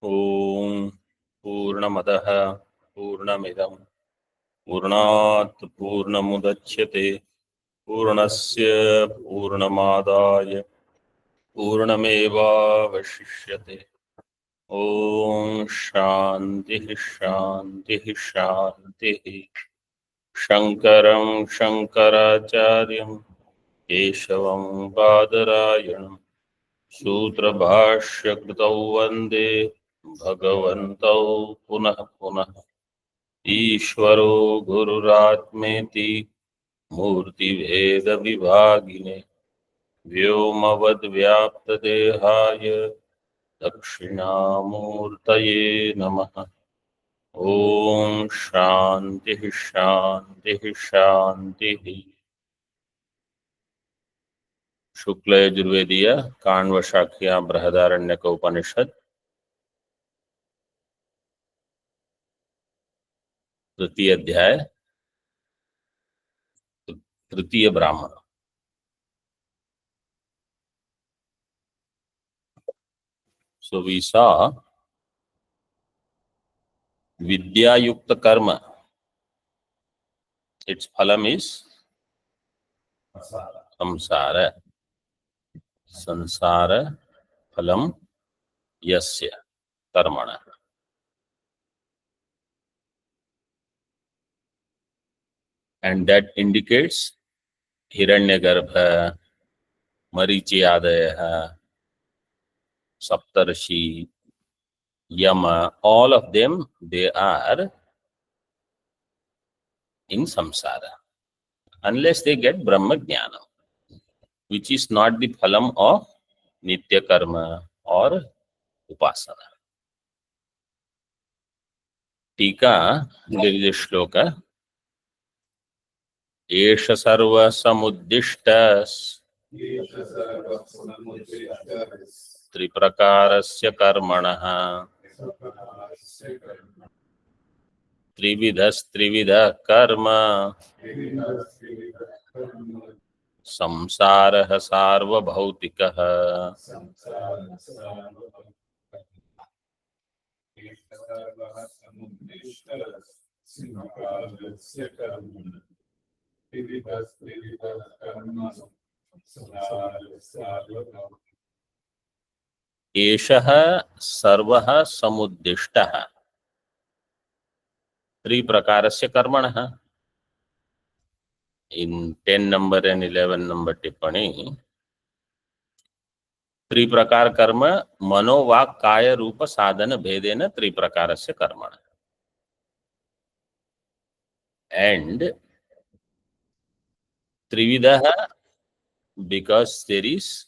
ओम पूर्णमदः पूर्णमिदं पूर्णात् पूर्णमुदच्यते पूर्णस्य पूर्णमादाय पूर्णमेवावशिष्यते। ओम शांतिः शांतिः शांतिः। शंकरं शंकराचार्यं केशवं बादरायणं सूत्रभाष्यकृतौ वन्दे भगवन्तौ पुनः पुनः। ईश्वरो गुरुरात्मेति मूर्तिभेदविभागिने व्योमवद्व्याप्तदेहाय दक्षिणामूर्तये नमः। ओम शांतिः शांतिः शांतिः। शुक्ल यजुर्वेदीय काण्व शाख्या बृहदारण्यक उपनिषद तृतीय अध्याय तृतीय ब्राह्मण। So we saw Vidya Yukta Karma. Its phalam is samsara. Sansara phalam yasya karmana. And that indicates Hiranyagarbha, Marichiyadaya, Saptarshi, Yama, all of them, they are in samsara. Unless they get Brahma Jnana, which is not the phalam of Nitya Karma or Upasana. Tika, there is a shloka. Esha sarva samuddishtas triprakarasya karmanah trividhas trividha karma samsarah sarvabhautikah. एषः सर्वः समुद्दिष्टः त्रिप्रकारस्य कर्मणः. In 10 number and 11 number टिप्पणी त्रिप्रकार कर्म मनोवाक् काय रूप साधन भेदेन त्रिप्रकारस्य कर्मणः. And त्रिविधः because there is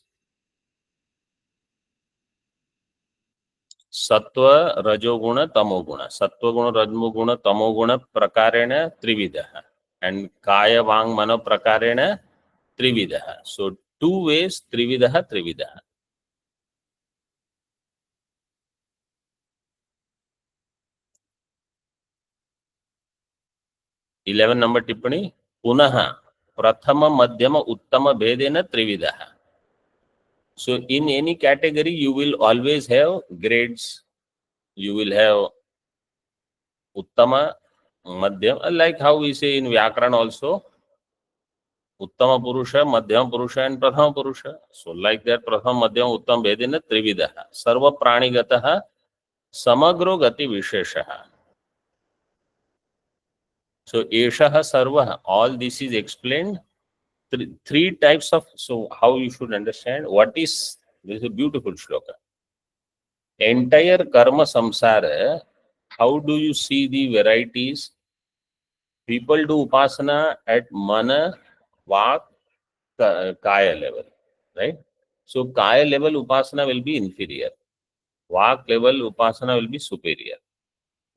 सत्व रजोगुण तमोगुण. सत्वगुण रजोगुण तमोगुण प्रकारेण त्रिविधः and kaya vang mano prakarena trividah. So 2 ways trividah trividah. Eleven number टिप्पणी पुनः प्रथम मध्यम उत्तम भेदेन त्रिविधः. So in any category you will always have grades. You will have uttama, madhyam, like how we say in Vyakaran also uttama purusha, madhyam purusha and prathama purusha. So like that prathama madhyam uttam भेदेन त्रिविधः. सर्व प्राणिगतः समग्रो गति विशेषः. So Eshah Sarva, all this is explained. Three types of, so how you should understand what is, this is a beautiful shloka. Entire karma samsara, how do you see the varieties? People do upasana at mana, vak, kaya level, right? So kaya level upasana will be inferior. Vak level upasana will be superior.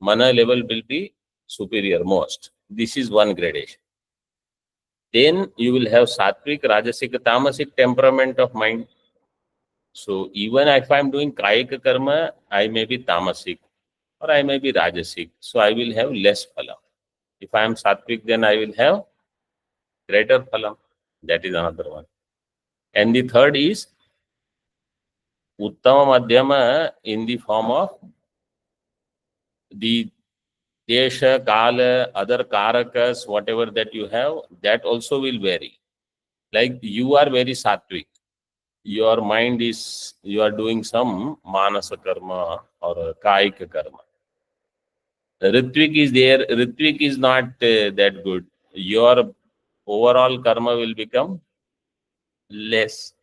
Mana level will be superior most. This is one gradation. Then you will have sattvic, rajasic, tamasic temperament of mind. So even if I am doing kayika karma, I may be tamasic or I may be rajasic. So I will have less phalam. If I am sattvic, then I will have greater phalam. That is another one. And the third is uttama madhyama in the form of The desha, kala, other karakas, whatever that you have, that also will vary. Like you are very sattvic. Your mind is, you are doing some manasa karma or kaika karma. Ritvik is there, Ritvik is not that good. Your overall karma will become less.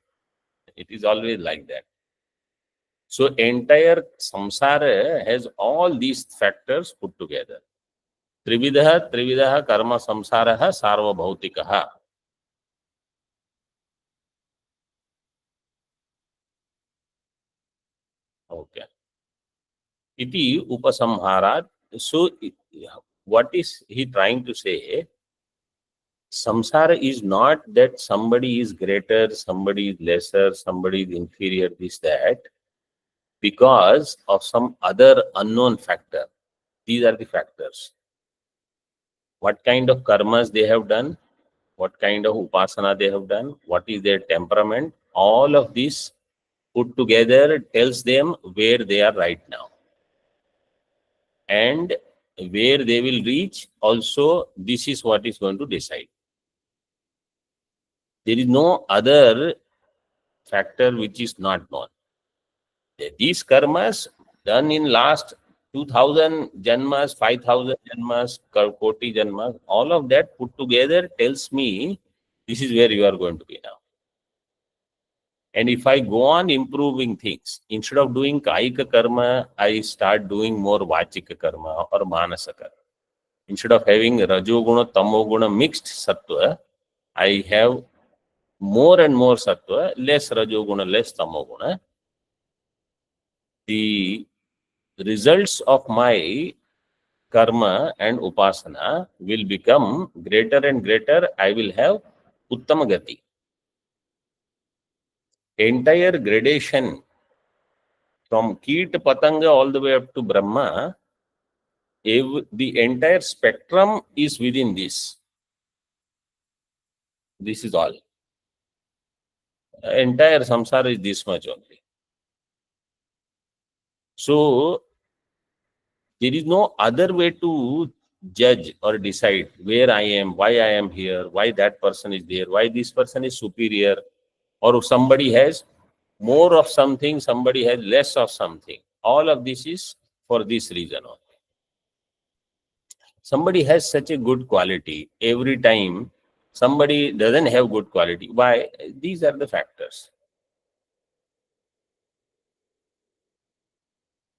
It is always like that. So entire samsara has all these factors put together. Trividah karma samsarah sarvabhautikah. Okay. Iti upasamharat. So what is he trying to say? Samsara is not that somebody is greater, somebody is lesser, somebody is inferior, this, that, because of some other unknown factor. These are the factors. What kind of karmas they have done, what kind of upasana they have done, what is their temperament, all of this put together tells them where they are right now. And where they will reach, also, this is what is going to decide. There is no other factor which is not known. These karmas done in last 2000 janmas, 5000 janmas, koti janmas, all of that put together tells me this is where you are going to be now. And if I go on improving things, instead of doing kaika karma, I start doing more vachika karma or manasa karma. Instead of having rajoguna, tamoguna mixed sattva, I have more and more sattva, less rajoguna, less tamoguna. The results of my karma and upasana will become greater and greater. I will have uttama gati. Entire gradation from Keet Patanga all the way up to Brahma, the entire spectrum is within this. This is all. Entire samsara is this much only. So, there is no other way to judge or decide where I am, why I am here, why that person is there, why this person is superior, or somebody has more of something, somebody has less of something. All of this is for this reason only. Somebody has such a good quality, every time somebody doesn't have good quality. Why? These are the factors.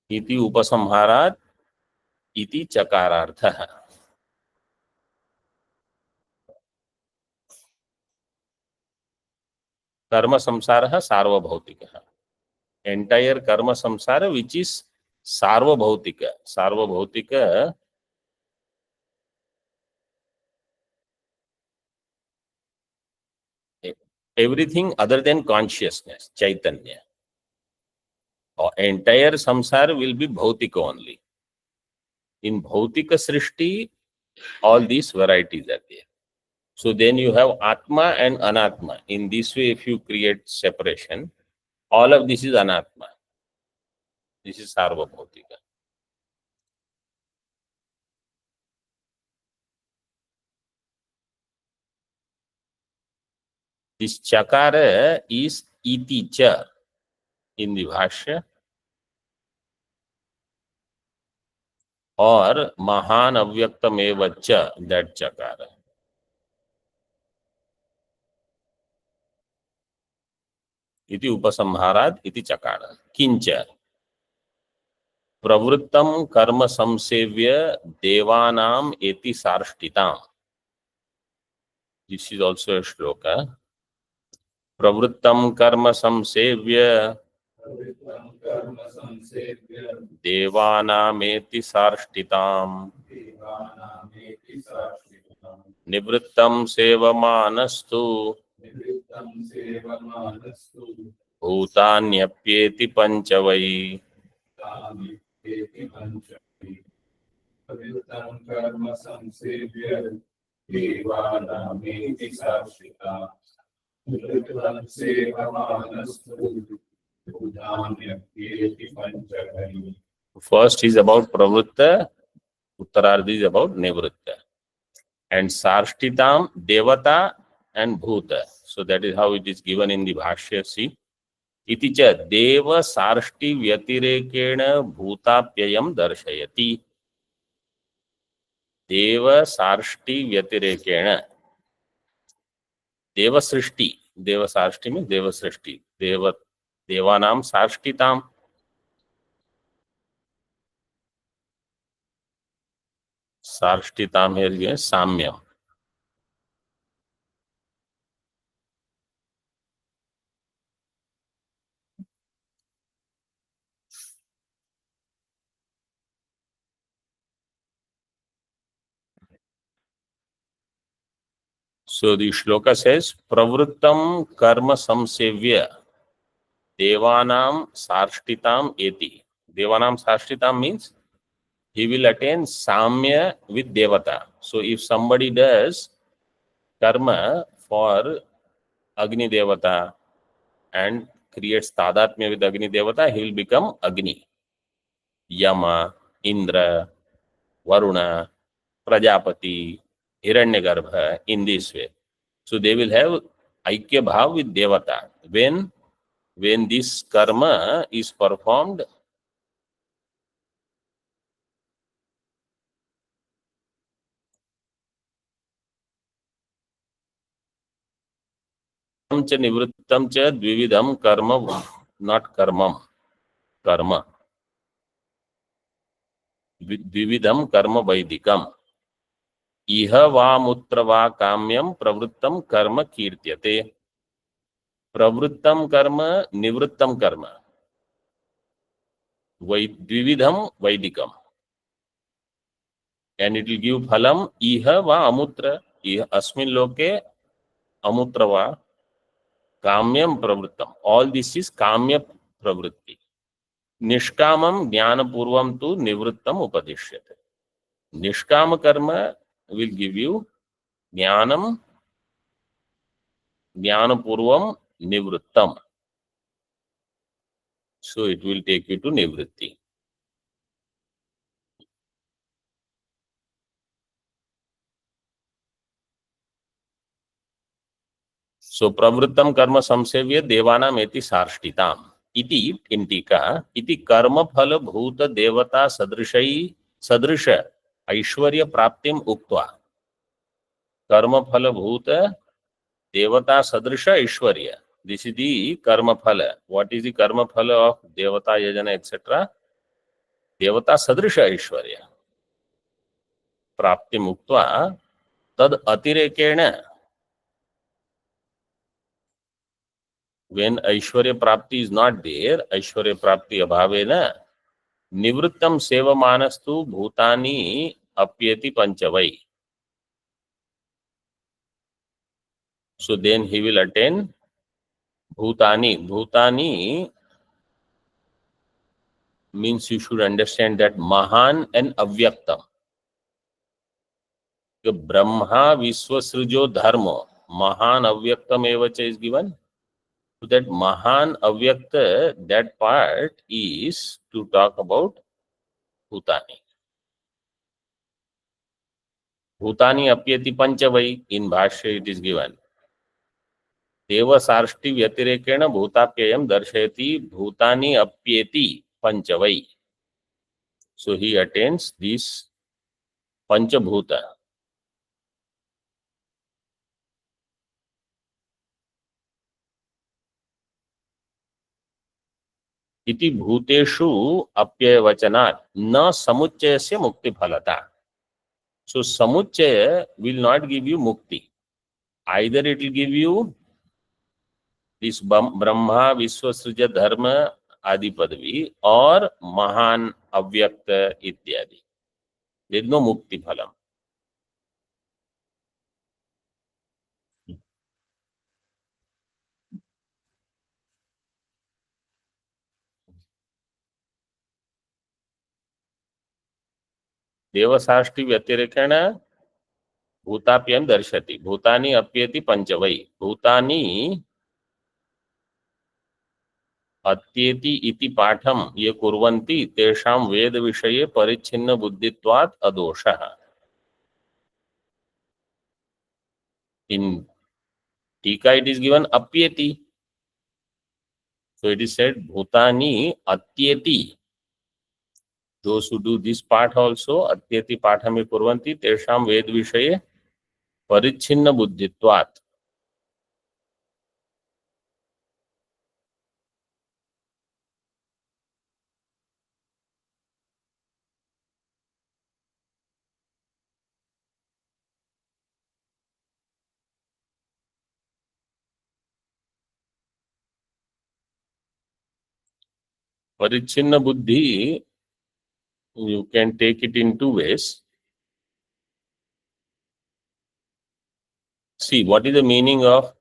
Iti upasamharat, iti chakarartha. Karma samsara sarvabhautika. Entire karma samsara, which is sarvabhautika. Sarvabhautika, everything other than consciousness, chaitanya. Entire samsara will be bhautika only. In bhautika srishti, all these varieties are there. So then you have atma and anatma. In this way, if you create separation, all of this is anatma. This is sarvabhautika. This chakara is iti cha in the bhashya, or mahan avyaktam evacha, that chakara. Iti upasamharat iti chakara. Kincha pravrittam karma samsevya devanam eti sarshtitam. This is also a shloka. Pravrittam karma samsevya devanameti sarshtitam nivrittam sevamanastu bhutanyapyeti panchavai. First is about pravritta, uttarardhi is about nivritta. And sarshtitam, devata and bhuta. So that is how it is given in the bhashya. See, इति च देव सार्ष्टि व्यतिरेकेण भूताप्ययम दर्शयति. देव सार्ष्टि व्यतिरेकेण देव सृष्टि, देव सार्ष्टि में देव सृष्टि, देव देवानाम सार्ष्टिताम, सार्ष्टिताम है साम्यम. So the shloka says pravrittam karma samsevya devanam sarshtitam eti. Devanam sarshtitam means he will attain samya with devata. So if somebody does karma for Agni Devata and creates tadatmya with Agni Devata, he will become Agni. Yama, Indra, Varuna, Prajapati, Hiranyagarbha, in this way. So they will have Aikya Bhav with Devata. When this karma is performed, च निवृत्तम च द्विविधम कर्म, not कर्मम, कर्म, द्विविधम कर्म वैदिकम. इह वा मूत्र वा काम्यम प्रवृत्तम कर्म कीर्त्यते. प्रवृत्तम कर्म, निवृत्तम कर्म, द्विविधम वैदिकम. एंड इट विल गिव फलम इह वा अमूत्र. इह अस्मिन् लोके अमूत्र वा काम्यम प्रवृत्तम. ऑल दिस इज काम्य प्रवृत्ति. निष्कामम ज्ञानपूर्वम तु निवृत्तम उपदिश्यते. निष्काम कर्म विल गिव यू ज्ञानम, ज्ञानपूर्वम निवृत्तम. So it will take you to nivritti. So pravrittam karma samsevya devanam eti sarshtitam. इति in टीका इति कर्म फल भूत देवता सदृश ऐश्वर्य प्राप्तिम उक्त्वा. कर्म फल भूत देवता सदृश ऐश्वर्य, this is the karma phala. What is the karma phala of devata yajana etc? देवता सदृश ऐश्वर्य प्राप्तिम उक्त्वा तद अतिरेकेण. When Aishwarya Prapti is not there, Aishwarya Prapti abhavena, Nivrittam Sevamanastu Bhutani Apyeti Panchavai. So then he will attain Bhutani. Bhutani means you should understand that Mahan and Avyaktam. Brahma Viswasrijo Dharma, Mahan Avyaktam Evacha is given. So that Mahan Avyakta, that part is to talk about Bhutani. Bhutani apyeti panchavai, in Bhashya it is given. Deva sarshti vyatirekena bhutapyayam darshayati bhutani apyeti panchavai. So he attains this panchabhuta. इति भूतेषु अप्ययवचनात् न समुच्चयस्य मुक्ति फलता. So samuchaya will not give you mukti. Either it will give you this Brahma Viswasrija Dharma Adi Padvi or Mahan Avyakta Ityadi. There is no mukti phalam. देवसाष्टि व्यतिरेकेण भूताप्यम दर्शति. भूतानि अप्येति पंचवै. भूतानि अत्येति इति पाठम ये कुर्वन्ति तेषां वेद विषये परिच्छिन्न बुद्धित्वात् अदोषः. In Tika it is given apyeti. So it is said bhutani atyeti. Those who do this part also atyeti pathame kurvanti tesham ved vishaye परिच्छिन्न बुद्धित्वात्. परिच्छिन्न बुद्धि, you can take it in two ways. See, what is the meaning of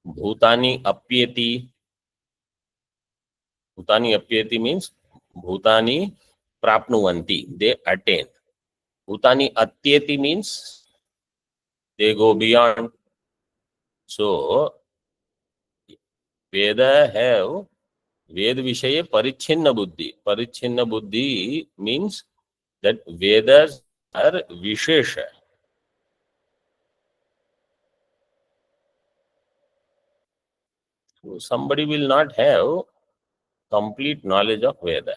bhutani apyeti? Bhutani apyeti means bhutani prapnuvanti, they attain. Bhutani atyeti means they go beyond. So Veda have Ved Vishaye Parichhinna Buddhi. Parichhinna Buddhi means that Vedas are Vishesha. So somebody will not have complete knowledge of Veda.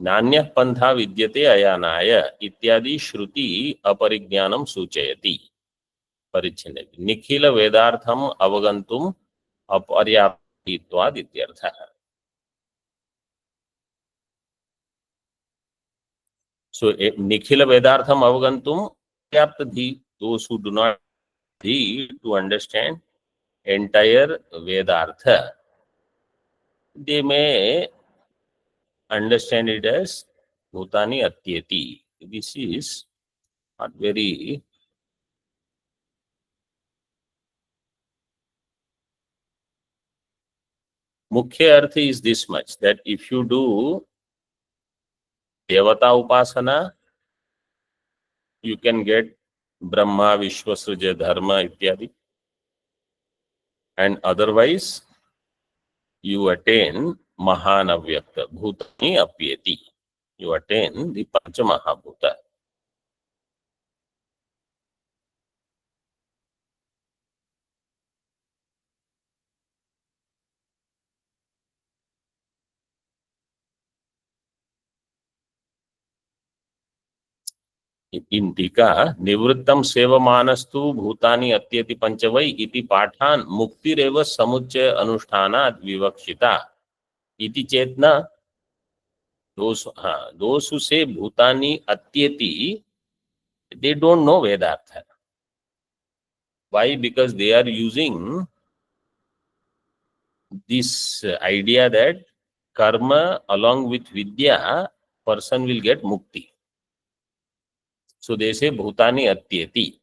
नान्यः पंथा विद्यते अयानाय इत्यादि श्रुति अपरिज्ञानम सूचयति. परिच्छिन्न निखिल वेदार्थम अवगंतुम अपर्याप्तित्वाद् इत्यर्थः. So nikhila vedartham avagantum aparyaptadhi, those who do not dhi to understand entire vedartha, they may understand it as bhutani atyeti. This is not very mukhya arth is this much, that if you do devata upasana, you can get Brahma, Vishwasruja, Dharma ityadi, and otherwise you attain Mahanavyakta, Bhutani apyeti. You attain the Pancha Mahabhuta. In Tika, Nivrittam Sevamanastu Bhutani Atyeti Panchavai iti Pathan Muktireva Samuchya Anushthanat Vivakshita. Iti Chetna, those who say Bhutani Atyeti, they don't know Vedartha. Why? Because they are using this idea that karma along with vidya, person will get mukti. So they say Bhutani Atyeti,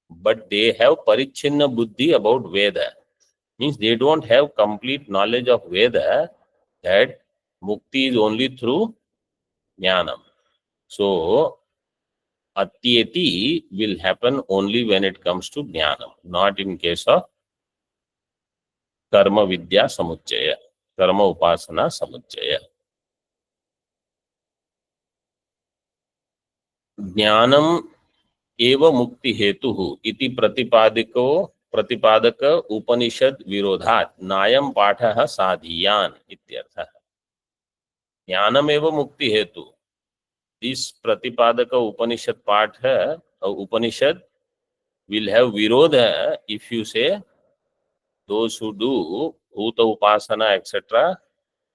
but they have Parichinna Buddhi about Veda. Means they don't have complete knowledge of Veda, that mukti is only through jnanam. So Atyeti will happen only when it comes to jnanam, not in case of karma vidya samuchaya, karma upasana samuchaya. ज्ञानम एव मुक्ति हेतु इति प्रतिपादक उपनिषद विरोधात् नायम पाठः साधीयान इत्यर्थः. ज्ञानम एव मुक्ति हेतु, दिस प्रतिपादक उपनिषद पाठ उपनिषद will have virodha if you say those who do bhuta upasana etc.,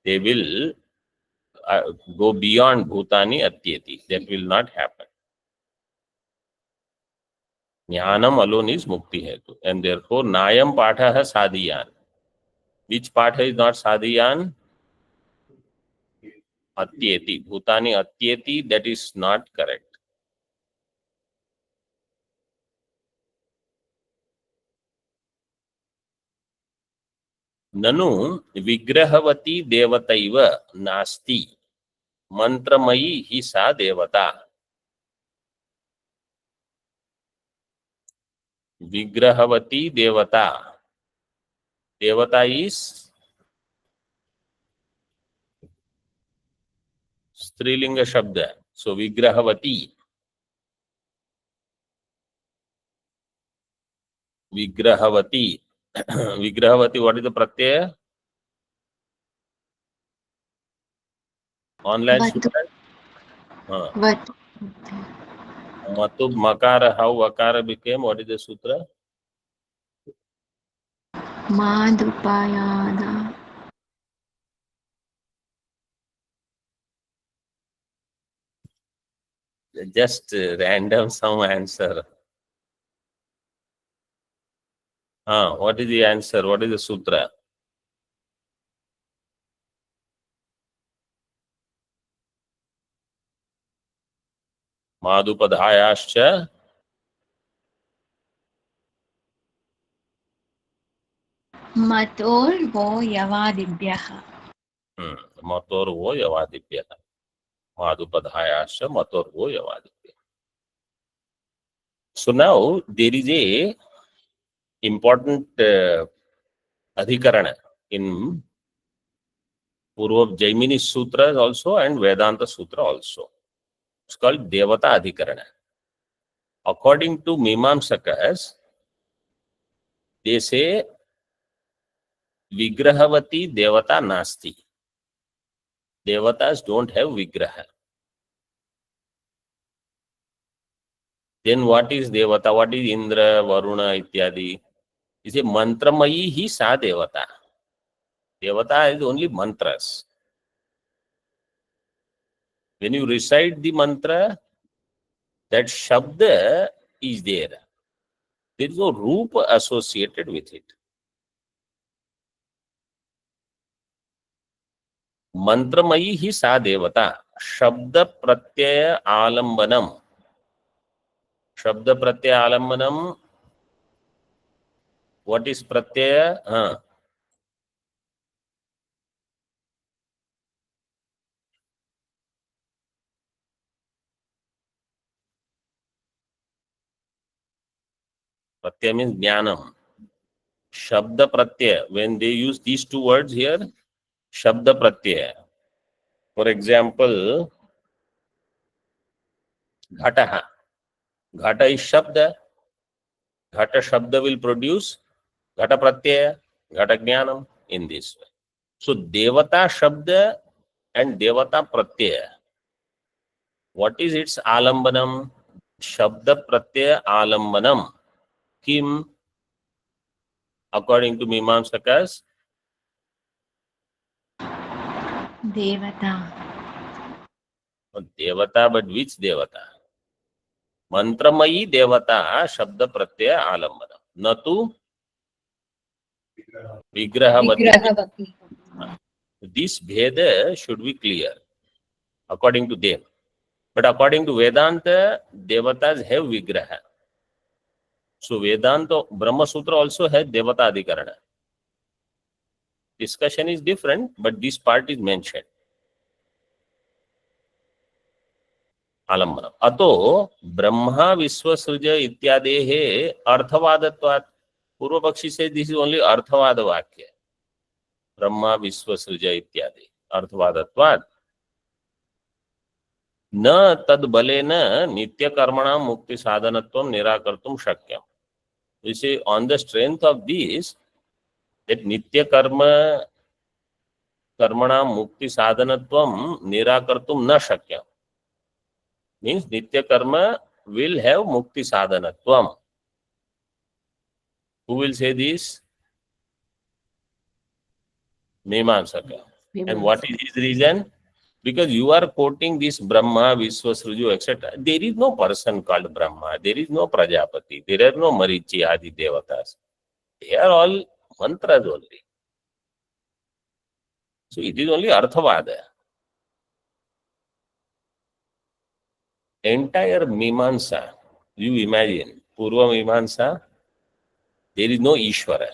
they will go beyond bhutani atyeti. That will not happen. Jnanam alone is mukti hetu, and therefore nayam patha sadhiyan. Which patha is not sadhiyan? Atyeti. Bhutani atyeti, that is not correct. ननु विग्रहवती देवतैव नास्ति, मंत्रमयी ही सा देवता. विग्रहवती देवता. Devata is Strilinga Shabda. So Vigrahavati. Vigrahavati. Vigrahavati, what is the pratyaya? Online Vatu. student? Vatu. Matub Makara, how Vakara became? What is the sutra? Madhupayada. Just random some answer. What is the answer? What is the sutra? Madhupadhayascha. Matorvo Yavadibhyaha. Matorvo Yavadibhya. Madhupadhayascha Matorvo Yavadibhya. So now there is a important adhikarana in Purva Jaimini Sutras also and Vedanta Sutra also. It's called Devata Adhikarana. According to Mimamsakas, they say Vigrahavati Devata Nasti. Devatas don't have Vigraha. Then what is Devata? What is Indra, Varuna, Ityadi? Is a Mantramayi hi sa Devata. Devata is only mantras. When you recite the mantra, that Shabda is there. There is no Rupa associated with it. Mantramayi hi sa Devata. Shabda Pratyaya Alambanam. Shabda Pratyaya Alambanam. What is Pratyaya? Pratyaya means Jnanam. Shabda Pratyaya. When they use these two words here, Shabda Pratyaya. For example, Ghataha. Ghata is Shabda. Ghata Shabda will produce Ghata Pratyaya, Ghata Jnanam in this way. So Devata Shabda and Devata Pratyaya. What is its Alambanam? Shabda Pratyaya Alambanam. Kim? According to Mimamsakas, Devata. Devata, but which Devata? Mantramayi Devata Shabda Pratyaya Alambanam. Natu Vigrahavati. Vigrahavati. This Bheda should be clear according to them. But according to Vedanta, Devatas have Vigraha. So Vedanta, Brahma Sutra also has Devata Adhikarana. Discussion is different, but this part is mentioned. Alambana. Ato Brahma Viswasruja Ityadehe Arthavadatvat. Purva Pakshi says this is only Arthavada Vakya. Brahma Viswasruja Ityade. Arthavadatvat. न तद बलेन नित्य कर्मणा मुक्ति साधनत्वम निराकर्तुम शक्यम. You see, on the strength of this, that nitya karmana mukti sadhanatvam nirakartum na shakyam. Means nitya karma will have mukti sadhanatvam. Who will say this? Mimamsaka. And what is his reason? Because you are quoting this Brahma, Viswasruju, etc. There is no person called Brahma. There is no Prajapati. There are no Marichi Adi Devatas. They are all mantras only. So it is only Arthavada. Entire Mimamsa, you imagine, Purva Mimamsa, there is no Ishvara,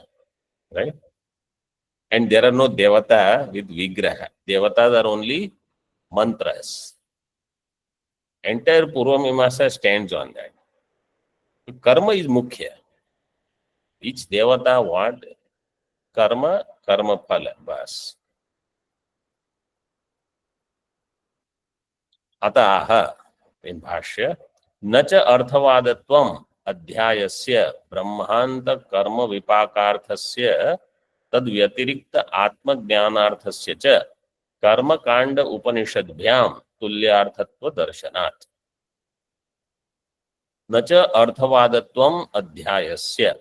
right? And there are no Devata with Vigraha. Devatas are only mantras. Entire Purva Mimamsa stands on that. Karma is Mukhya. Each devata what? Karma, karma phala. Bas. अतः in भाष्य न च अर्थवादत्वम् अध्यायस्य ब्रह्मांत कर्म विपाकार्थस्य तद व्यतिरिक्त आत्मज्ञानार्थस्य च कर्मकांड उपनिषद्भ्यां तुल्यार्थत्व दर्शनात्। न च अर्थवादत्वम् अध्यायस्य,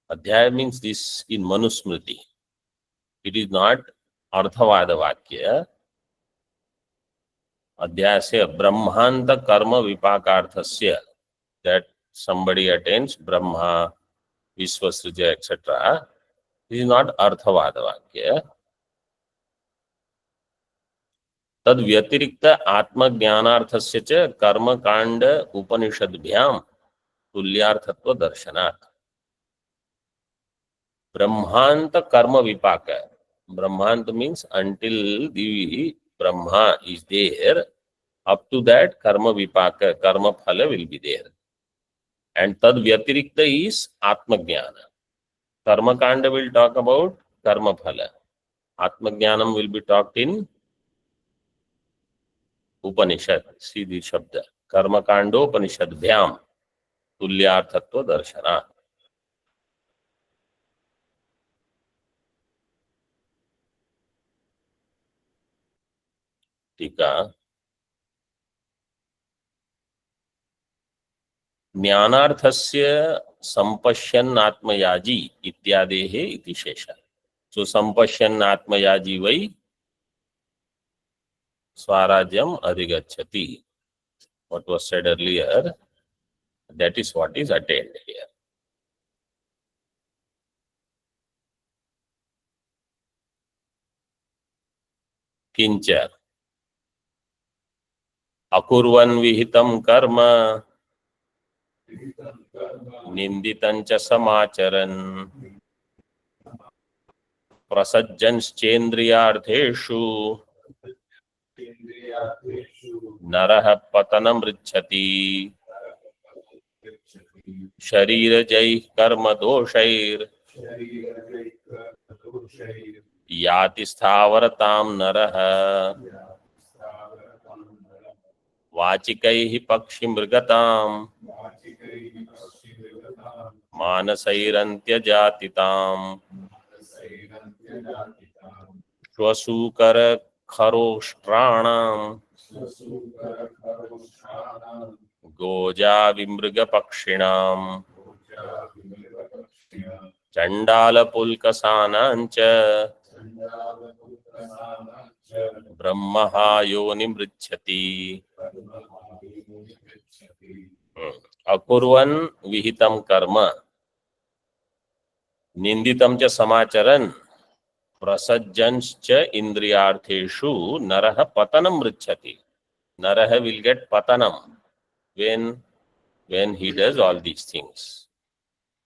अध्याय means this in Manusmriti. It is not अर्थवाद वाक्य. अध्याय से ब्रह्मांत कर्म विपाकार्थस्य, that somebody attains Brahma, Vishwasrija, etc. This is not अर्थवाद वाक्य. तद व्यतिरिक्त आत्मज्ञानार्थस्य च कर्मकांड उपनिषद्भ्याम तुल्यार्थत्व दर्शनात्। ब्रह्मांत कर्म विपाक. Brahmant means until the Brahma is there, up to that karma vipaka, karma phala will be there. And tad vyatirikta is Atma Jnana. Karma Kanda will talk about karma phala. Atma Jnanam will be talked in Upanishad. See the Shabda. Karma Kando Upanishad Bhyam Tulyarthatva Darshana. टीका ज्ञानार्थस्य संपश्यन् आत्मयाजी इत्यादेः इति शेषः. सो संपश्यन् आत्मयाजी वै स्वराज्यम अधिगच्छति. What was said earlier, that is what is attained here. किंच अकुर्वन् विहितं कर्म निंदितं च समाचरन् प्रसज्जंश्चेन्द्रियार्थेषु नरः पतनमृच्छति शरीरजैः कर्मदोषैर् याति स्थावरतां नरः वाचिकैः पक्षिमृगताम् मानसैरन्त्यजातिताम् श्वसूकर खरोष्ट्राणाम् गोजा विमृगपक्षिणाम् चण्डालपुल्कसानाञ्च ब्रह्मः योनिमृच्छति। अकुर्वन् विहितं कर्म निंदितं च समाचरन् प्रसज्जंश्च इंद्रियार्थेषु नरः पतनं मृच्छति. Naraha will get patanam when he does all these things.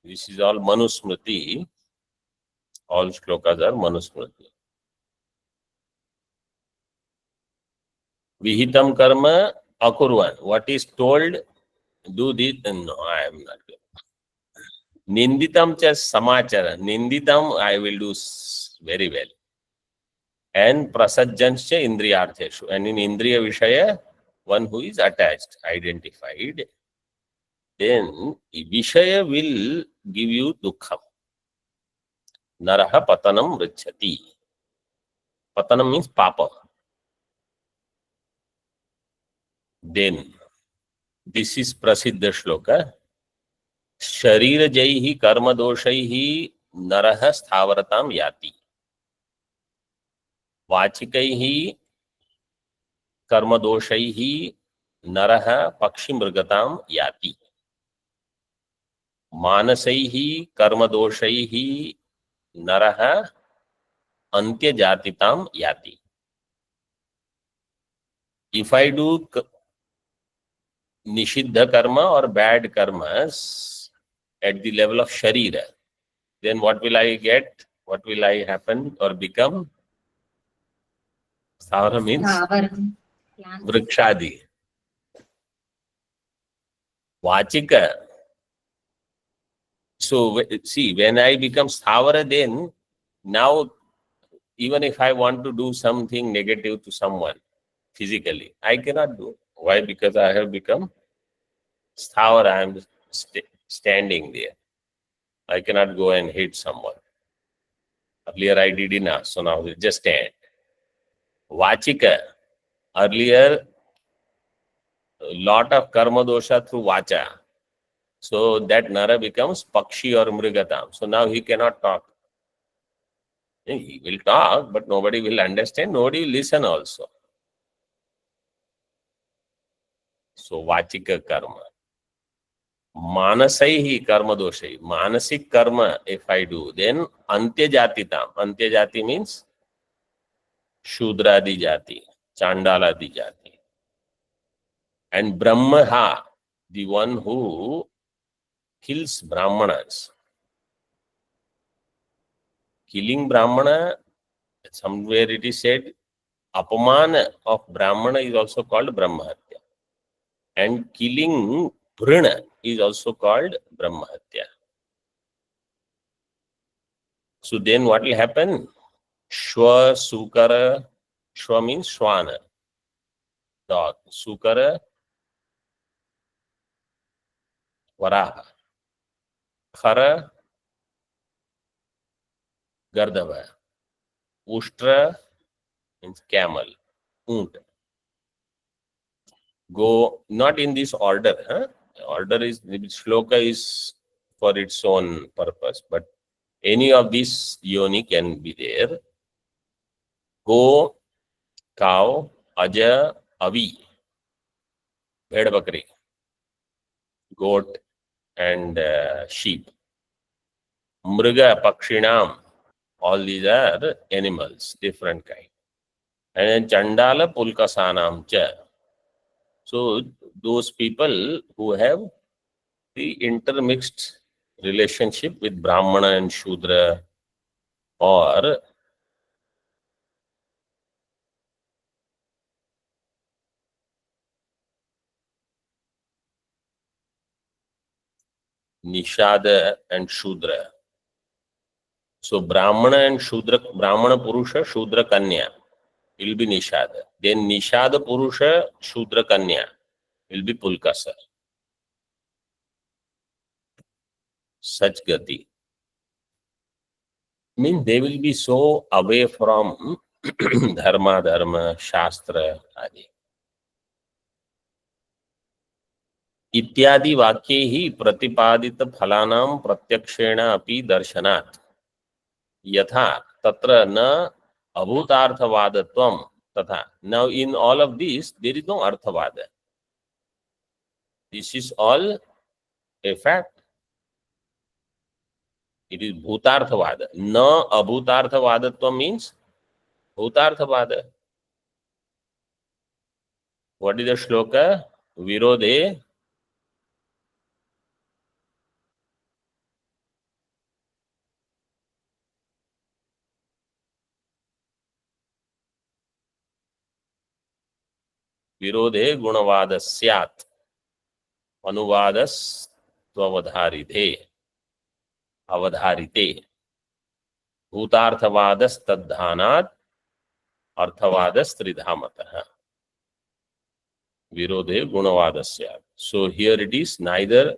This is all Manusmriti. All shlokas are Manusmriti. Vihitam karma akurvan. What is told, do this. No, I am not good. Ninditam cha samachara. Ninditam I will do very well. And prasajjanscha indriyartheshu. And in indriya vishaya, one who is attached, identified, then vishaya will give you dukkham. Naraha patanam richati. Patanam means papa. Then, this is prasiddha shloka. Sharira jaihi karma doshaihi naraha sthavaratam yati. वाचिकैः कर्मदोषैः नरः पक्षिमृगतां याति. मानसैः कर्मदोषैः नरः अन्त्यजातितां याति. If I do nishiddha karma or bad karmas at the level of sharira, then what will I get? What will I happen or become? Stavara means vrikshadi. Vachika. So see, when I become sthavara, then now even if I want to do something negative to someone physically, I cannot do. Why? Because I have become sthavara. I am standing there. I cannot go and hit someone. Earlier I did enough, so now just stand. Vachika. Earlier, a lot of karma dosha through vacha. So that nara becomes pakshi or mrigatam. So now he cannot talk. He will talk, but nobody will understand, nobody will listen also. So vachika karma. Manasaihi karma doshai. Manasik karma, if I do, then antyajatitam. Antyajati means Shudradi jati, Chandaladi jati. And Brahmaha, the one who kills Brahmanas. Killing Brahmana, somewhere it is said, apamana of Brahmana is also called Brahmahatya. And killing Brina is also called Brahmahatya. So then what will happen? Shwa, Sukara, Shwa means Shwana, dog. Sukara, Varaha. Khara, Gardava. Ushtra means camel, oont. Go not in this order. Huh? Order is, shloka is for its own purpose, but any of these yoni can be there. Go, cow, aja, avi, bhed bakri, goat and sheep. Mriga, pakshinam, all these are animals, different kind. And then chandala, pulkasanam cha. So those people who have the intermixed relationship with Brahmana and Shudra, or Nishada and Shudra. So Brahmana and Shudra, Brahmana Purusha, Shudra Kanya will be Nishada. Then Nishada Purusha, Shudra Kanya will be Pulkasa. Such gati. Means they will be so away from dharma, shastra, adi. इत्यादि वाक्ये ही प्रतिपादित फलानां प्रत्यक्षेण अपि दर्शनात् यथा तत्र न अभूतार्थवादत्वं तथा. Now in all of these there is no arthavada. This is all a fact. It is bhutarthavada. Na abhutarthavadatvam means bhutarthavada. What is the shloka? Virodhe विरोधे गुणवादस्यात् अनुवादस्त्ववधारिते अवधारिते भूतार्थवादस्तद्धानात् अर्थवादस्त्रिधामतः विरोधे गुणवादस्यात्. So here it is neither,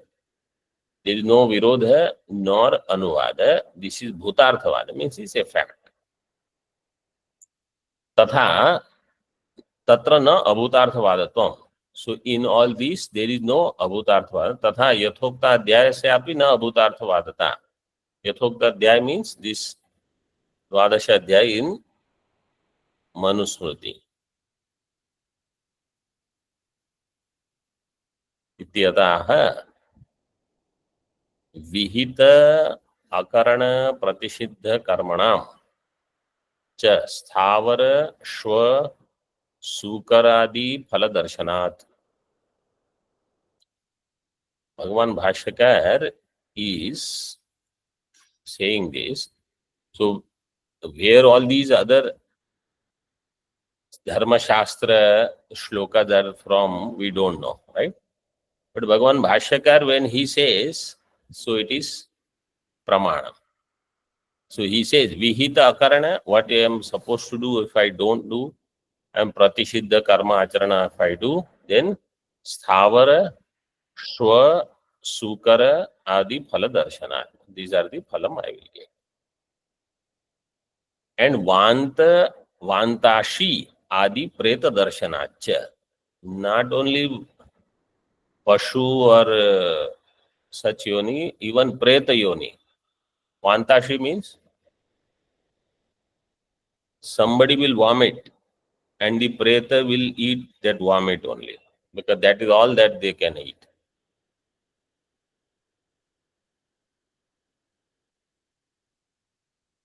there is no virodha nor anuvada. This is bhutarthavada, means it's a fact. तथा तत्र न अभूतार्थवादत्वम्. So in all these there is no abhutarthvada. तथा यथोक्ता अध्याय से अपि न अभूतार्थवादता. यथोक्ता अध्याय means this द्वादश अध्याय in मनुस्मृति. इत्यतः विहित अकरण प्रतिषिद्ध कर्मणां च स्थावर श्व सूकरादि फल दर्शनात्. Bhagavan Bhashyakar is saying this. So where all these other dharma shastra shlokas are from, we don't know, right? But Bhagavan Bhashyakar, when he says, so it is pramanam. So he says, vihita akarana, what I am supposed to do, if I don't do, I am pratisiddha karma acharana, if I do, then sthavara, shwa, sukara, adi phala darshana. These are the phalam I will get. And vanta, vantashi, adi preta darshanacha. Not only pashu or such yoni, even preta yoni. Vantashi means somebody will vomit and the preta will eat that vomit only, because that is all that they can eat.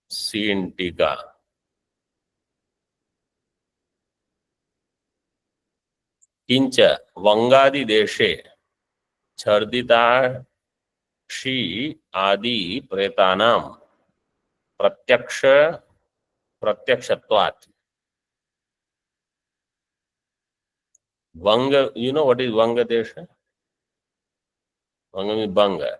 See in Tika. Kincha Vangadi Deshe Chardita Shi Adi Pretanam Pratyakshatvat. Vanga, you know what is Vanga Desha? Vanga means Banga.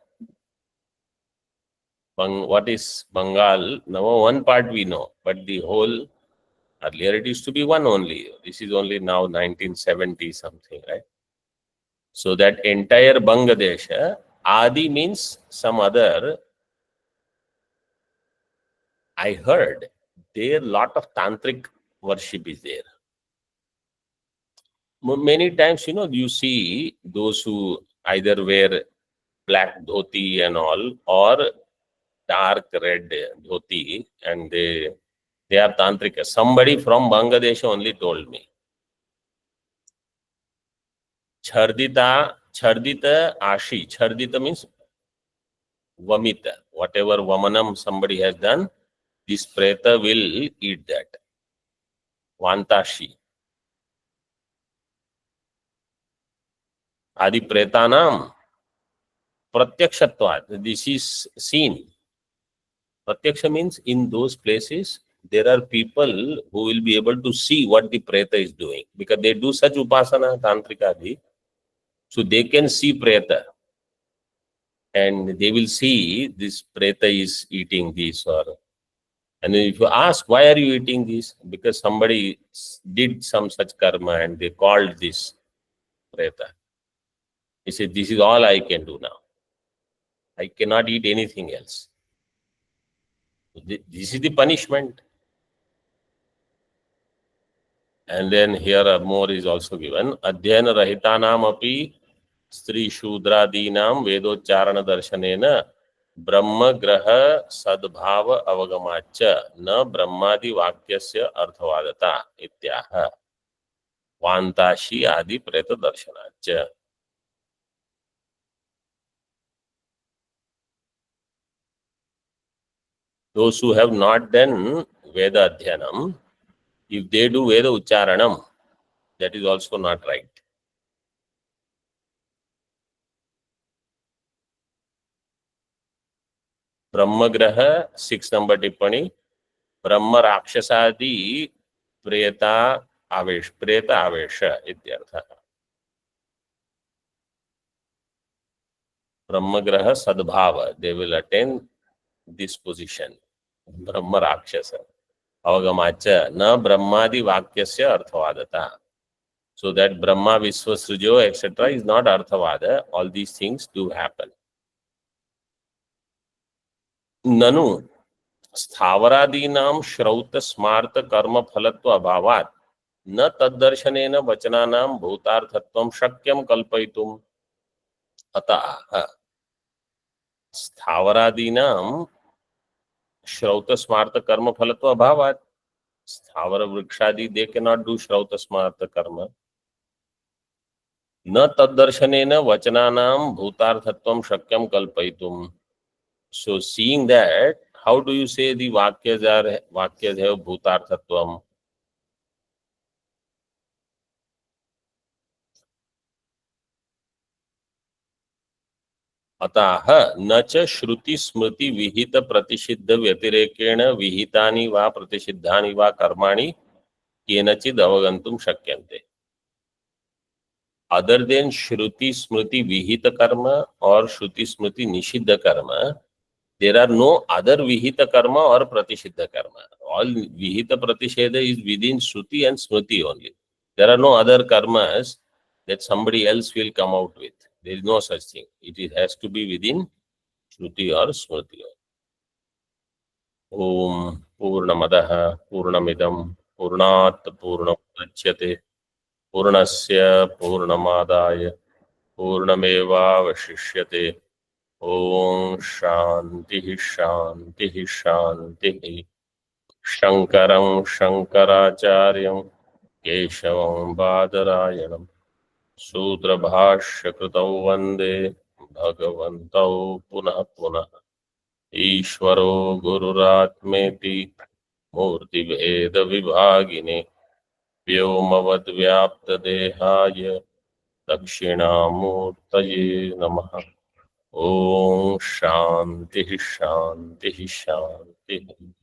What is Bengal? Now one part we know, but the whole, earlier it used to be one only. This is only now 1970 something, right? So that entire Bangladesh, Adi means some other. I heard there lot of tantric worship is there. Many times, you see those who either wear black dhoti and all, or dark red dhoti, and they are tantrika. Somebody from Bangladesh only told me. Chardita ashi. Chardita means vamita. Whatever vamanam somebody has done, this preta will eat that. Vantashi. Adi pretanam pratyakshatvat. This is seen. Pratyaksha means in those places there are people who will be able to see what the preta is doing, because they do such upasana, tantrika adi. So they can see preta and they will see this preta is eating this, and if you ask, why are you eating this? Because somebody did some such karma and they called this preta. He said, this is all I can do now. I cannot eat anything else. This is the punishment. And then here more is also given. Adhyayana rahitanam api stri shudradinam vedocharana darshanena brahma graha sadbhava avagamacha na brahmadi vakyasya arthavadata ityaha vantashi adi preta darshanacha. Those who have not done Veda Adhyanam, if they do Veda Ucharanam, that is also not right. Brahmagraha, 6 number Tippani, Brahma Rakshasadi Preta Avesha ityartha. Brahmagraha Sadbhava, they will attain this position. Brahma Rakshasa. Avagamacha na Brahmadi Vakyasya Arthavadata. So that Brahma, Vishwa, Srijo, etc. is not Arthavada. All these things do happen. Nanu Stavaradinam Shrauta Smarta Karma Phalatva Abhavat na Taddarshanena Vachananam Bhutarthatvam Shakyam Kalpaitum Ataha Stavaradinam Shrauta Smarta Karma Phalatva Abhavat. Sthavara Vrikshadi, they cannot do Shrauta Smarta Karma. Na Taddarshanena Vachananam Bhutarthatvam Shakyam Kalpaitum. So seeing that, how do you say the Vakyas have Bhutarthatvam? अतः न च श्रुति स्मृति विहित प्रतिषिद्ध व्यतिरेकेण विहितानि वा प्रतिषिद्धानि वा कर्माणि केनचिद् अवगन्तुं शक्यन्ते. other than Shruti Smriti Vihita Karma or Shruti Smriti Nishiddha Karma, there are no other Vihita Karma or Pratisiddha Karma. All Vihita Pratishedha is within Shruti and Smriti only. There are no other karmas that somebody else will come out with. There is no such thing. Has to be within Shruti or Smriti. Om Purnamadaha Purnamidam Purnat Purnamudachyate Purnasya Purnamadaya Purnamevavashishyate. Om Shanti Shanti Shanti. Shankaram Shankaracharyam Keshavam Badarayanam Sutra Bhashya Kritau Vande Bhagavantau Punah Punah Ishvaro Gururatmeti Murti Veda Vibhagine Vyomavad Vyapta Dehaya Dakshinamurtaye Namaha. Om Shanti Shanti Shanti.